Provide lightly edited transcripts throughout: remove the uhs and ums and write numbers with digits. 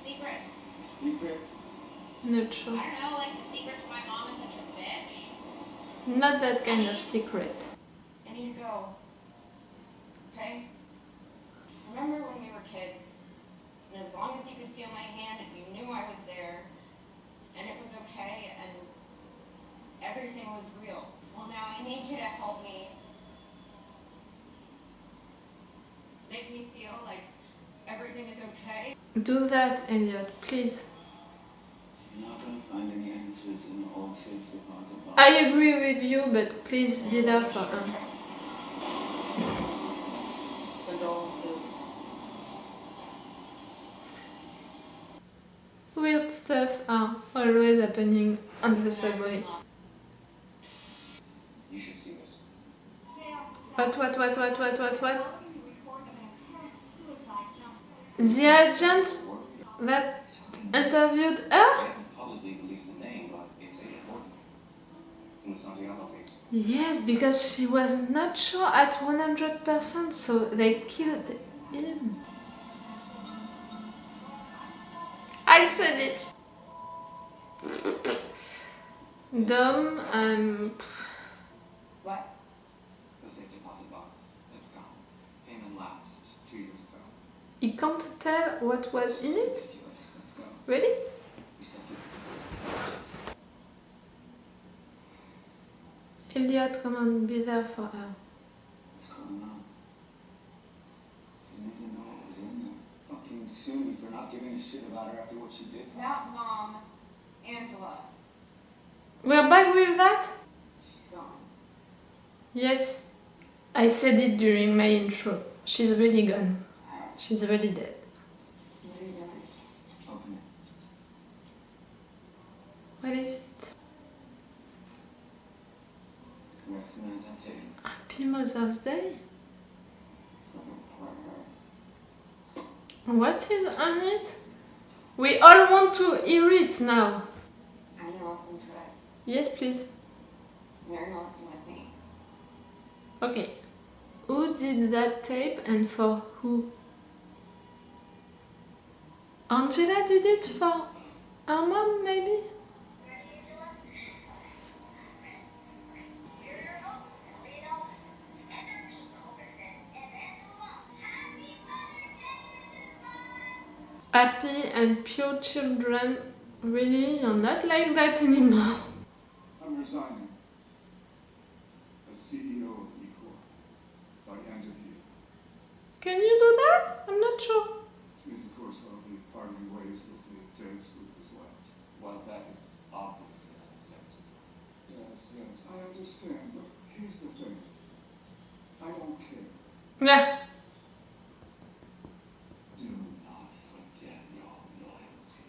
Secret. Secret? Not sure. I don't know, like the secret to my mom is such a bitch. Not that kind of secret. I need to go. Okay? Remember when we were kids? And as long as you could feel my hand, you knew I was there. And it was okay, and everything was real. Well, now I need you to help me. Make me feel like everything is okay. Do that, Elliot, please. You're not going to find any answers in the old safe deposit box. I agree with you, but please be there for her. Condolences. Weird stuff are always happening on the subway. You should see this. What? The agent that interviewed her? I haven't publicly released the name, but it's a important from the Santiago case. Yes, because she was not sure at 100%, so they killed him. I said it. Dumb, What? The safe deposit box. It's gone. Payment lapsed 2 years ago. he can't tell what was in it? Ridiculous. Let's go. Really? We still Elliot, come on, be there for her. What's going on? You didn't even know what was in there. Fucking sue me for not giving a shit about her after what she did. Not Mom. Angela. We're back with that? She's gone. Yes. I said it during my intro. She's really gone. She's really dead. What are you doing? Open it. What is it? Recognize that tape? Happy Mother's Day? This wasn't for her. What is on it? We all want to hear it now. I'm gonna listen to it. Yes, please. You're gonna listen with me. Okay. Who did that tape and for who? Angela did it for her mom, maybe? Happy and pure children. Really? You're not like that anymore. I'm resigning as CEO of Ecore by end of year. Can you do that? I'm not sure. Which means, of course, I'll be parting ways with the James Group as well. Well, that is obviously unacceptable. Yes, I understand, but here's the thing. I don't care. Yeah. Do not forget your loyalty.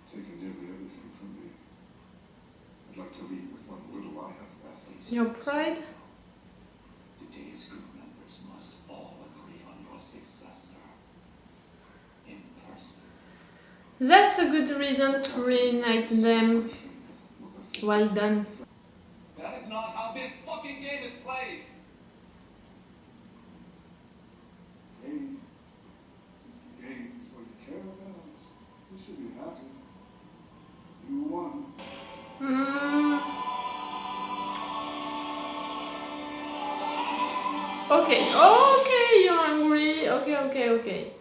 Taking nearly everything from me. I'd like to leave with what little I have left. Your pride? Today's group members must all agree on your successor. In person. That's a good reason to reunite them. Well done. That is not how this fucking game is played! Game. Since the game is what you care about, you should be happy. You won. Okay, you're angry. Okay.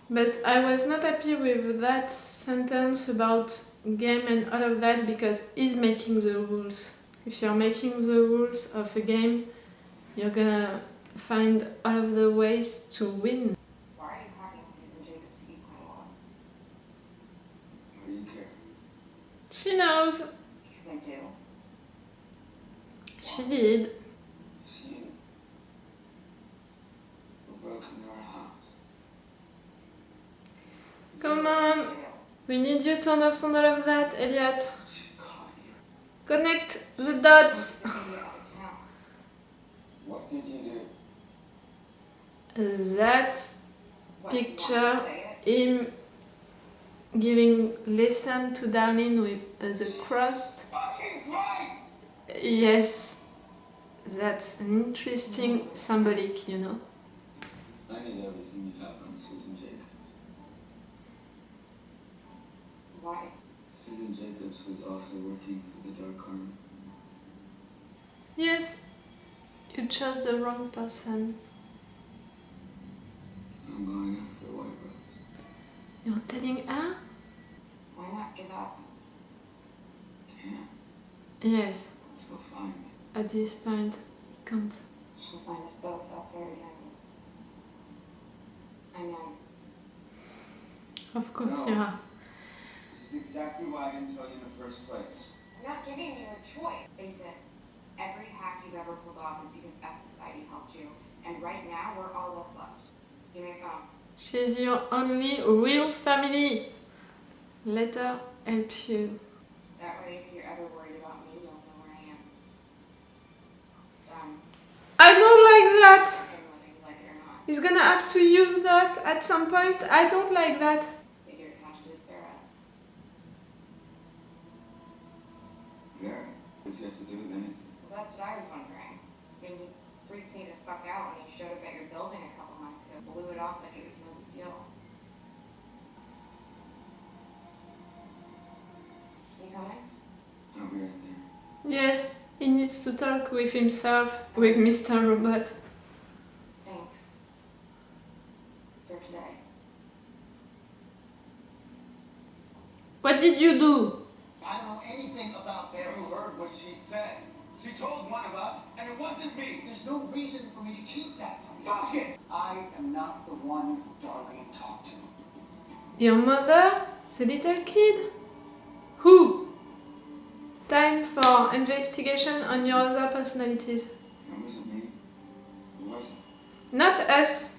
But I was not happy with that sentence about game and all of that because he's making the rules. If you're making the rules of a game, you're gonna find all of the ways to win. Why are you having Susan Jacobs keep my law? Why do you care? She knows. Because I do. She did. See? We've broken your house. Come on. We need you to understand all of that, Elliot. She caught you. Connect the dots. What did you do? That picture, him giving lesson to Darlene with the cross. Fucking right! Yes, that's an interesting symbolic, you know. I need everything you have on Susan Jacobs. Why? Susan Jacobs was also working for the Dark Army. Yes, you chose the wrong person. I'm going after White Rose. You're telling her? Why not give up? Can't. Yes, She'll find me. at this point, you can't. She'll find us both, that's very nice. I meant, Of course, No. yeah. This is exactly why I didn't tell you in the first place. I'm not giving you a choice. Face it, every hack you've ever pulled off is because F Society helped you. And right now, we're all that's left. Give me a phone. She's your only real family. Let her help you. That way, if you're ever worried about me, you'll know where I am. It's done. I don't like that. And whether you like it or not, He's gonna have to use that at some point. I don't like that. figure it has to do with Farah. Yeah. What does it have to do with anything? Well, that's what I was wondering. I mean, you freaked me the fuck out when you showed up at your building a couple months ago. Blew it off like it was no big deal. You coming? I'll be right there. Yes, he needs to talk with himself, with Mr. Robot. Thanks. For today. What did you do? I don't know anything about that. You heard what she said. She told one of us, and it wasn't me. There's no reason for me to keep that from you. Fuck it! I am not the one Darlene talked to. Your mother? The little kid? Who? Time for investigation on your other personalities. It wasn't me. It wasn't. Not us.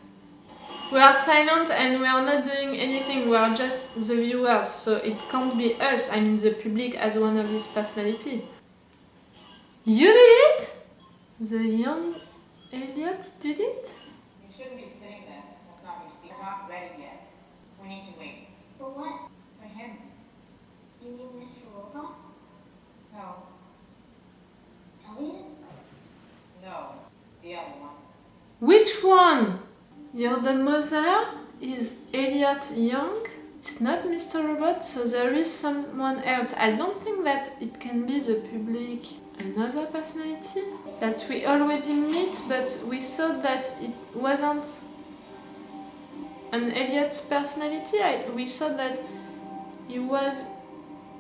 We are silent and we are not doing anything. We are just the viewers, so it can't be us. I mean the public as one of his personality. You did it? The young Elliot did it? You shouldn't be sitting there. That's not what you see. You're not ready yet. We need to wait. For what? For him. You mean Mr. Robot? No. Elliot? No. The other one. Which one? You're the mother? Is Elliot young? It's not Mr. Robot, so there is someone else. I don't think that it can be the public. Another personality that we already meet, but we thought that it wasn't an Elliot's personality. We thought that he was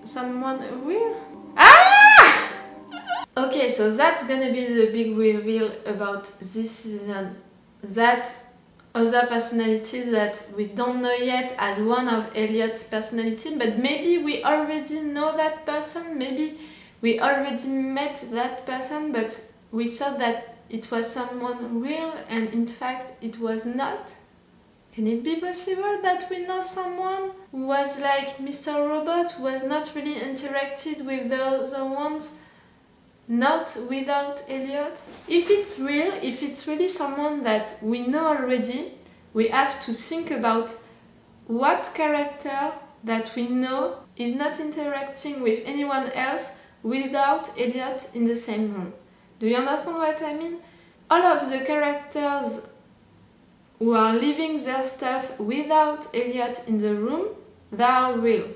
someone real. Ah! Okay, so that's gonna be the big reveal about this season. That other personality that we don't know yet as one of Elliot's personality, but maybe we already know that person, maybe we already met that person, but we thought that it was someone real and in fact it was not. Can it be possible that we know someone who was like Mr. Robot, who was not really interacted with the other ones, not without Elliot? If it's real, if it's really someone that we know already, we have to think about what character that we know is not interacting with anyone else without Elliot in the same room. Do you understand what I mean? All of the characters who are living their stuff without Elliot in the room, they are real.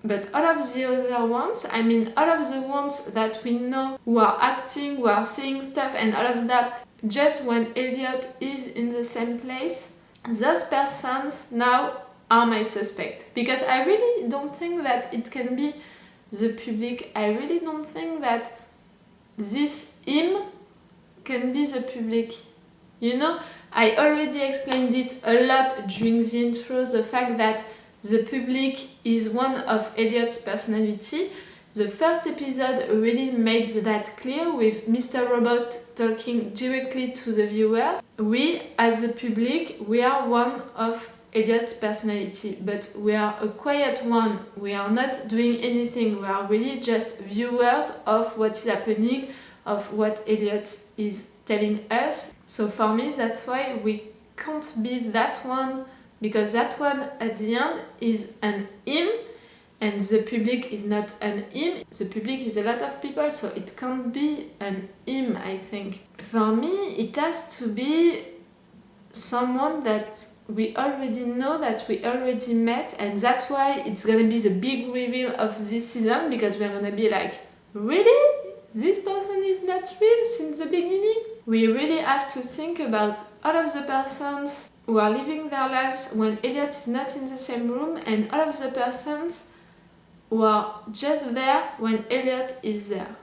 But all of the other ones, I mean all of the ones that we know who are acting, who are saying stuff and all of that, just when Elliot is in the same place, those persons now are my suspect. Because I really don't think that it can be the public. I really don't think that this him can be the public. You know, I already explained it a lot during the intro, the fact that the public is one of Elliot's personality. The first episode really made that clear with Mr. Robot talking directly to the viewers. We, as the public, we are one of Elliot's personality, but we are a quiet one. We are not doing anything. We are really just viewers of what is happening, of what Elliot is telling us. So for me, that's why we can't be that one, because that one at the end is an him, and the public is not an him. The public is a lot of people, so it can't be an him, I think. For me, it has to be someone that we already know, that we already met, and that's why it's gonna be the big reveal of this season, because we're gonna be like, really? This person is not real since the beginning? We really have to think about all of the persons who are living their lives when Elliot is not in the same room, and all of the persons who are just there when Elliot is there.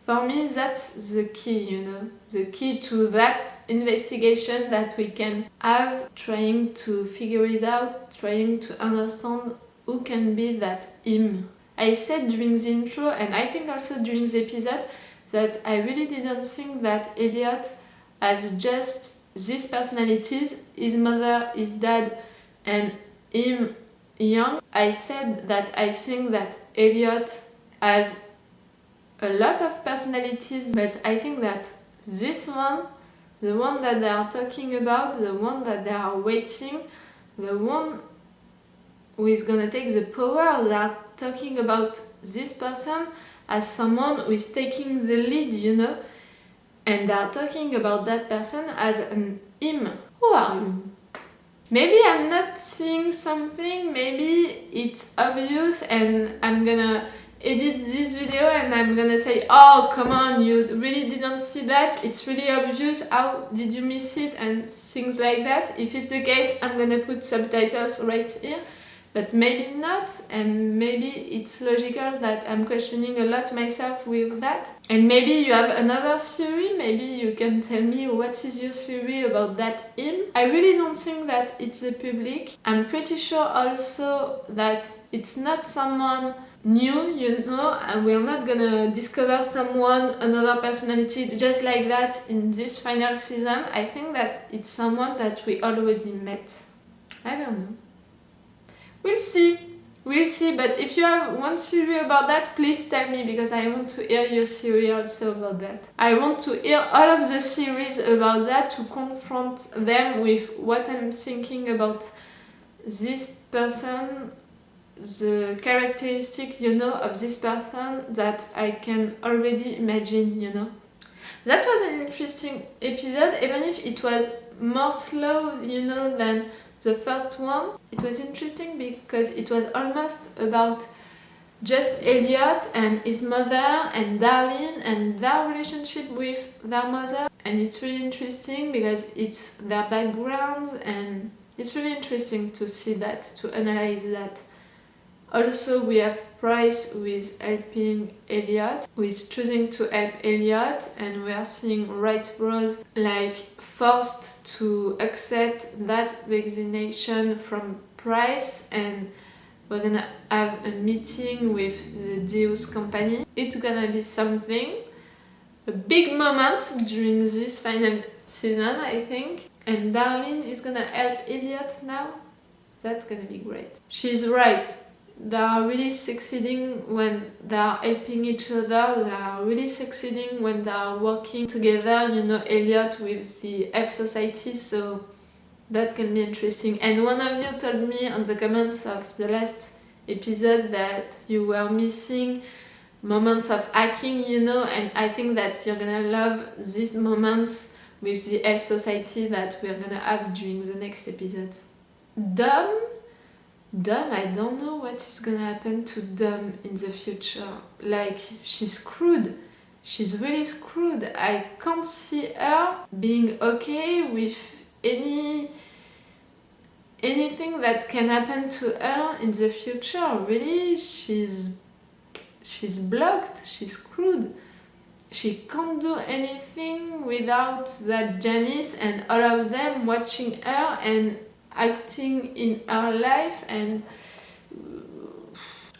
For me, that's the key, you know, the key to that investigation that we can have, trying to figure it out, trying to understand who can be that him. I said during the intro, and I think also during the episode, that I really didn't think that Elliot has just these personalities, his mother, his dad, and him young. I said that I think that Elliot has a lot of personalities, but I think that this one, the one that they are talking about, the one that they are waiting, the one who is gonna take the power, they are talking about this person as someone who is taking the lead, you know, and they are talking about that person as an him. Who are you? Maybe I'm not seeing something, maybe it's obvious and I'm gonna edit this video and I'm gonna say, oh come on, you really didn't see that, it's really obvious, how did you miss it, and things like that. If it's the case, I'm gonna put subtitles right here, but maybe not, and maybe it's logical that I'm questioning a lot myself with that. And maybe you have another theory, maybe you can tell me what is your theory about that him. I really don't think that it's the public. I'm pretty sure also that it's not someone new, you know, and we're not gonna discover someone, another personality just like that in this final season. I think that it's someone that we already met. I don't know. We'll see, but if you have one theory about that, please tell me, because I want to hear your theory also about that. I want to hear all of the theories about that, to confront them with what I'm thinking about this person, the characteristic, you know, of this person that I can already imagine, you know. That was an interesting episode, even if it was more slow, you know, than the first one. It was interesting because it was almost about just Elliot and his mother and Darlene and their relationship with their mother, and it's really interesting because it's their backgrounds, and it's really interesting to see that, to analyze that. Also, we have Price who is helping Elliot, who is choosing to help Elliot, and we are seeing Wright Bros like forced to accept that resignation from Price, and we're gonna have a meeting with the Deus company. It's gonna be something, a big moment during this final season, I think. And Darlene is gonna help Elliot now. That's gonna be great. She's right. They are really succeeding when they are helping each other. They are really succeeding when they are working together, you know, Elliot with the F Society, so that can be interesting. And one of you told me on the comments of the last episode that you were missing moments of hacking, you know, and I think that you're gonna love these moments with the F Society that we're gonna have during the next episodes. Dom, I don't know what is gonna happen to Dom in the future. Like, she's screwed. She's really screwed. I can't see her being okay with anything that can happen to her in the future. Really, she's blocked. She's screwed. She can't do anything without that Janice and all of them watching her and acting in her life, and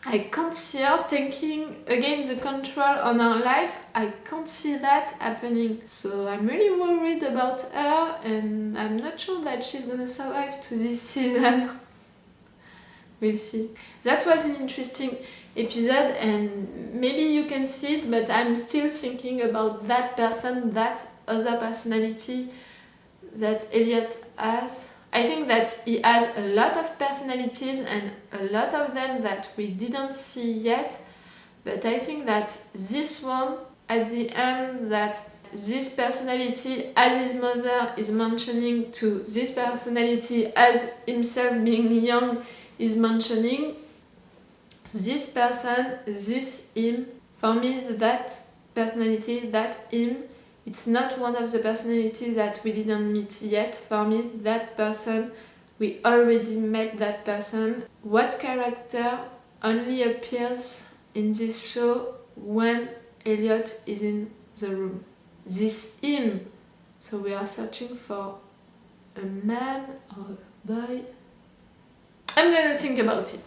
I can't see her taking again the control on her life. I can't see that happening. So I'm really worried about her, and I'm not sure that she's gonna survive to this season. We'll see. That was an interesting episode, and maybe you can see it, but I'm still thinking about that person, that other personality that Elliot has. I think that he has a lot of personalities, and a lot of them that we didn't see yet, but I think that this one at the end, that this personality as his mother is mentioning to this personality as himself being young is mentioning, this person, this him, for me that personality, that him, it's not one of the personalities that we didn't meet yet. For me, that person, we already met that person. What character only appears in this show when Elliot is in the room? This him. So we are searching for a man or a boy. I'm gonna think about it.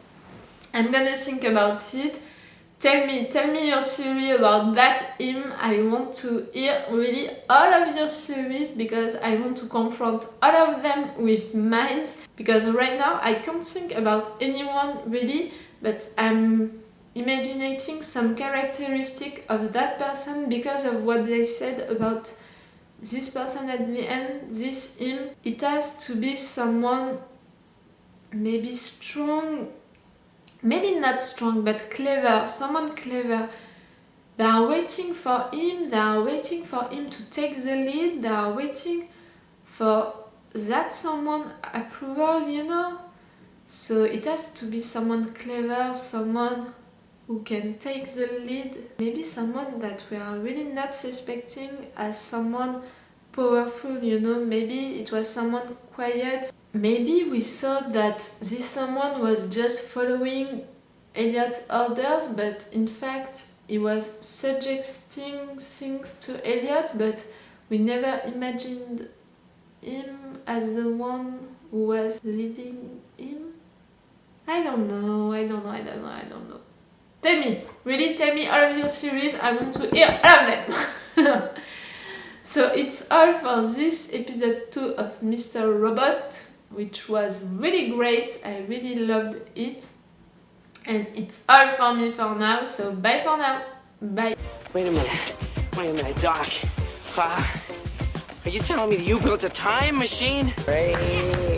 Tell me your theory about that him. I want to hear really all of your theories because I want to confront all of them with mine. Because right now I can't think about anyone really, but I'm imagining some characteristic of that person because of what they said about this person at the end, this him. It has to be someone maybe strong, maybe not strong, but clever, someone clever. They are waiting for him to take the lead, they are waiting for that someone approval, you know? So it has to be someone clever, someone who can take the lead, maybe someone that we are really not suspecting as someone powerful, you know? Maybe it was someone quiet. Maybe we thought that this someone was just following Elliot's orders, but in fact he was suggesting things to Elliot, but we never imagined him as the one who was leading him. I don't know. Tell me all of your theories, I want to hear all of them. So it's all for this episode 2 of Mr. Robot, which was really great. I really loved it. And it's all for me for now, so bye for now. Bye. Wait a minute, Doc. Are you telling me that you built a time machine? Hey.